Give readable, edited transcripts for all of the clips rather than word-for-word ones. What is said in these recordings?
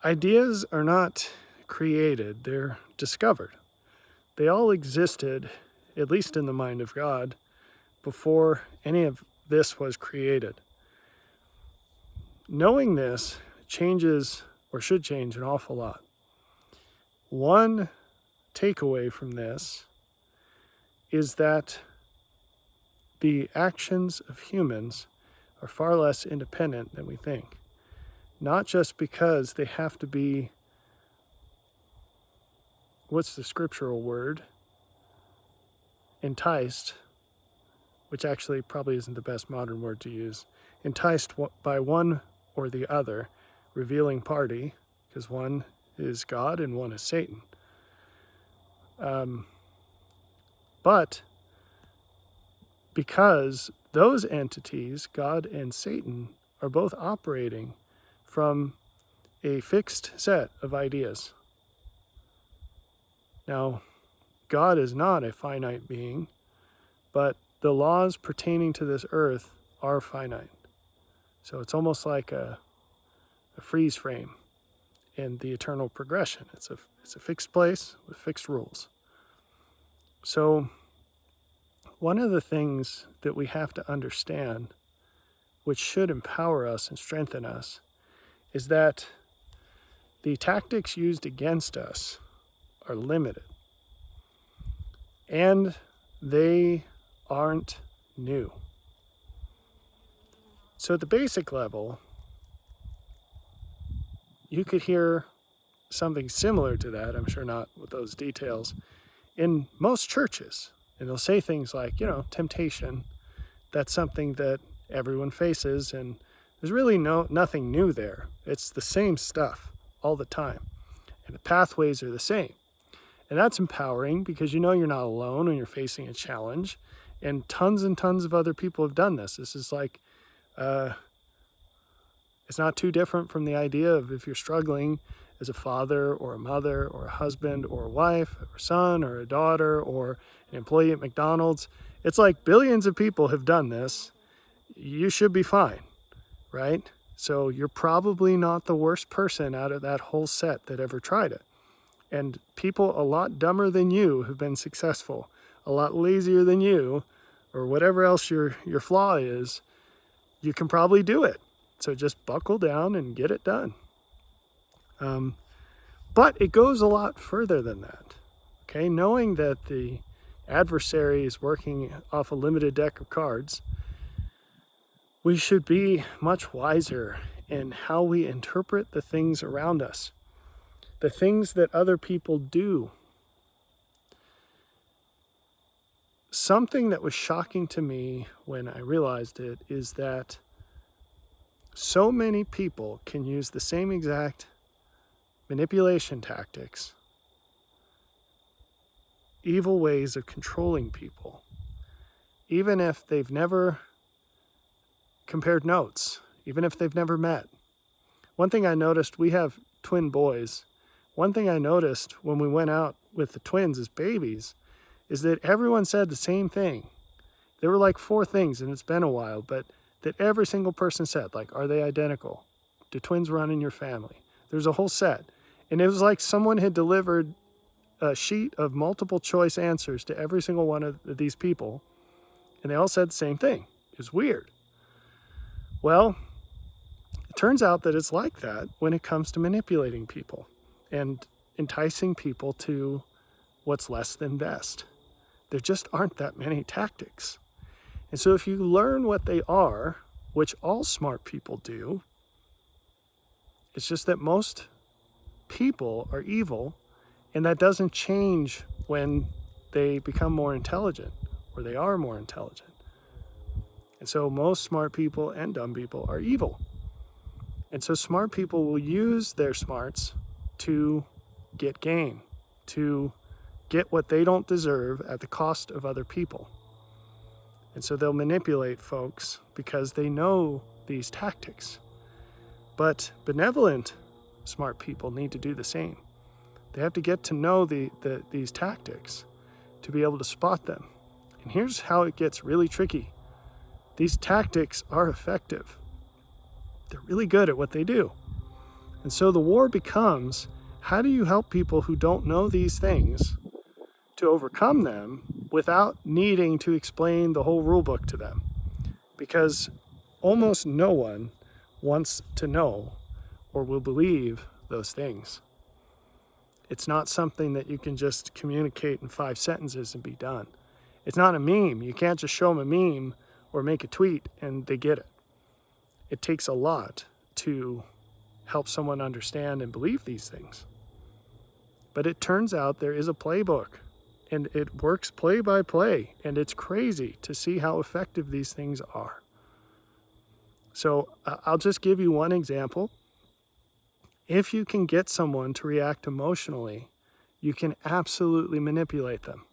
Ideas are not created, they're discovered. They all existed, at least in the mind of God, before any of this was created. Knowing this changes, or should change, an awful lot. One takeaway from this is that the actions of humans are far less independent than we think. Not just because they have to be, what's the scriptural word? Enticed, which actually probably isn't the best modern word to use. Enticed by one or the other revealing party, because one is God and one is Satan. But because those entities, God and Satan, are both operating from a fixed set of ideas. Now, God is not a finite being, but the laws pertaining to this earth are finite. So it's almost like a freeze frame in the eternal progression. It's a fixed place with fixed rules. So one of the things that we have to understand, which should empower us and strengthen us, is that the tactics used against us are limited. And they aren't new. So at the basic level, you could hear something similar to that, I'm sure not with those details, in most churches. And they'll say things like, temptation, that's something that everyone faces, and there's really nothing new there. It's the same stuff all the time. And the pathways are the same. And that's empowering because you're not alone when you're facing a challenge. And tons of other people have done this. This is like, it's not too different from the idea of if you're struggling as a father or a mother or a husband or a wife or a son or a daughter or an employee at McDonald's. It's like billions of people have done this. You should be fine, right? So you're probably not the worst person out of that whole set that ever tried it. And people a lot dumber than you have been successful, a lot lazier than you, or whatever else your flaw is, you can probably do it. So just buckle down and get it done. But it goes a lot further than that. Okay, knowing that the adversary is working off a limited deck of cards, we should be much wiser in how we interpret the things around us, the things that other people do. Something that was shocking to me when I realized it is that so many people can use the same exact manipulation tactics, evil ways of controlling people, even if they've never compared notes, even if they've never met. One thing I noticed, we have twin boys. One thing I noticed when we went out with the twins as babies is that everyone said the same thing. There were like 4 things, and it's been a while, but that every single person said, like, are they identical? Do twins run in your family? There's a whole set. And it was like someone had delivered a sheet of multiple choice answers to every single one of these people, and they all said the same thing. It was weird. Well, it turns out that it's like that when it comes to manipulating people and enticing people to what's less than best. There just aren't that many tactics. And so if you learn what they are, which all smart people do, it's just that most people are evil, and that doesn't change when they become more intelligent, or they are more intelligent. And so most smart people and dumb people are evil. And so smart people will use their smarts to get gain, to get what they don't deserve at the cost of other people. And so they'll manipulate folks because they know these tactics. But benevolent smart people need to do the same. They have to get to know these tactics to be able to spot them. And here's how it gets really tricky. These tactics are effective. They're really good at what they do. And so the war becomes, how do you help people who don't know these things to overcome them without needing to explain the whole rule book to them? Because almost no one wants to know or will believe those things. It's not something that you can just communicate in 5 sentences and be done. It's not a meme. You can't just show them a meme or make a tweet and they get it. It takes a lot to help someone understand and believe these things. But it turns out there is a playbook, and it works play by play, and it's crazy to see how effective these things are. So I'll just give you one example. If you can get someone to react emotionally, you can absolutely manipulate them.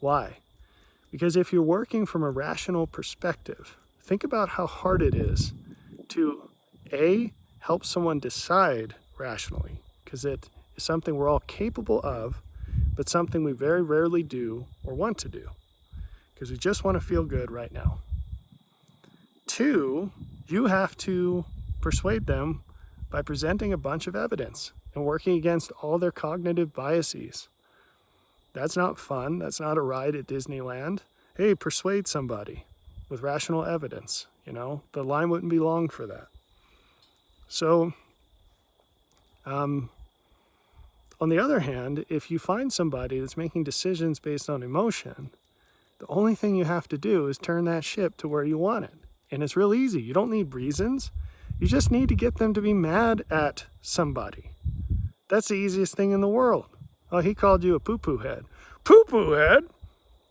Why? Because if you're working from a rational perspective, think about how hard it is to A, help someone decide rationally, because it is something we're all capable of, but something we very rarely do or want to do, because we just want to feel good right now. 2, you have to persuade them by presenting a bunch of evidence and working against all their cognitive biases. That's not fun. That's not a ride at Disneyland. Hey, persuade somebody with rational evidence. You know, the line wouldn't be long for that. So, on the other hand, if you find somebody that's making decisions based on emotion, the only thing you have to do is turn that ship to where you want it. And it's real easy. You don't need reasons. You just need to get them to be mad at somebody. That's the easiest thing in the world. Oh, he called you a poo-poo head. Poo-poo head?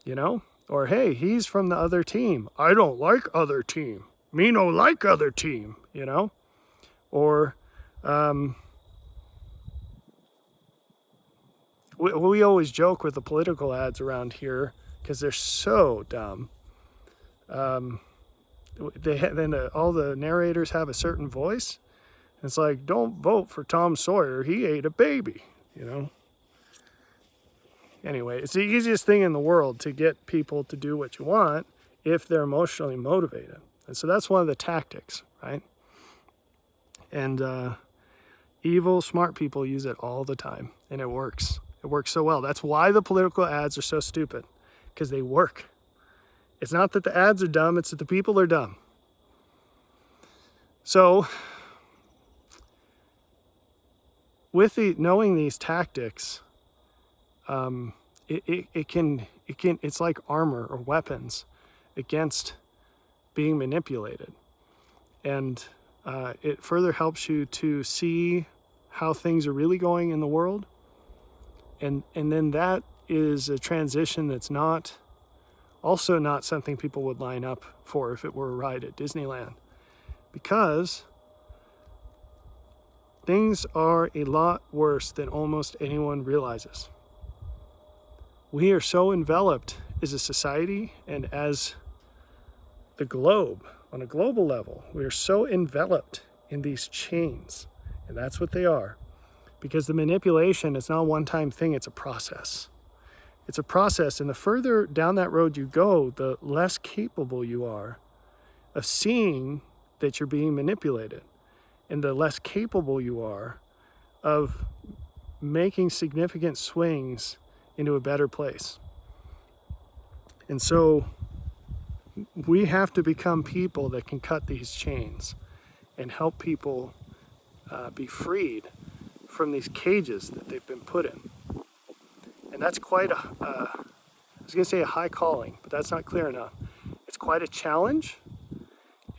You know? Or, hey, he's from the other team. I don't like other team. Me no like other team, you know? Or, we always joke with the political ads around here because they're so dumb. All the narrators have a certain voice. It's like, don't vote for Tom Sawyer. He ate a baby, you know? Anyway, it's the easiest thing in the world to get people to do what you want if they're emotionally motivated. And so that's one of the tactics, right? And evil, smart people use it all the time, and it works. It works so well. That's why the political ads are so stupid, because they work. It's not that the ads are dumb, it's that the people are dumb. So, with knowing these tactics, it's like armor or weapons against being manipulated. And it further helps you to see how things are really going in the world. And then that is a transition that's also not something people would line up for if it were a ride at Disneyland. Because things are a lot worse than almost anyone realizes. We are so enveloped as a society and as the globe, on a global level, we are so enveloped in these chains, and that's what they are. Because the manipulation is not a one-time thing, it's a process. It's a process, and the further down that road you go, the less capable you are of seeing that you're being manipulated, and the less capable you are of making significant swings into a better place. And so we have to become people that can cut these chains and help people be freed from these cages that they've been put in. And that's quite I was going to say a high calling, but that's not clear enough. It's quite a challenge,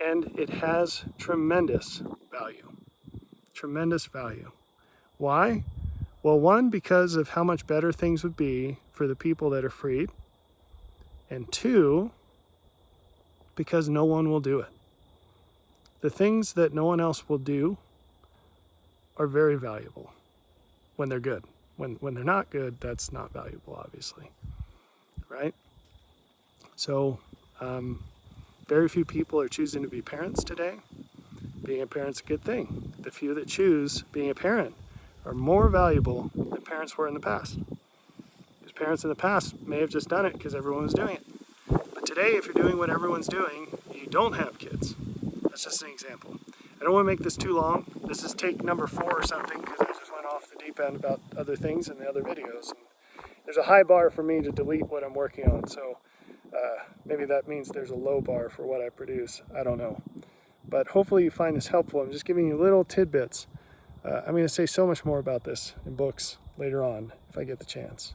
and it has tremendous value. Tremendous value. Why? Well, one, because of how much better things would be for the people that are freed. And 2, because no one will do it. The things that no one else will do are very valuable when they're good. When they're not good, that's not valuable, obviously, right? So very few people are choosing to be parents today. Being a parent's a good thing. The few that choose being a parent are more valuable than parents were in the past. Because parents in the past may have just done it because everyone was doing it. But today, if you're doing what everyone's doing, you don't have kids. That's just an example. I don't want to make this too long. This is take number 4 or something, because I just went off the deep end about other things in the other videos. And there's a high bar for me to delete what I'm working on, so maybe that means there's a low bar for what I produce. I don't know. But hopefully you find this helpful. I'm just giving you little tidbits. I'm going to say so much more about this in books later on if I get the chance.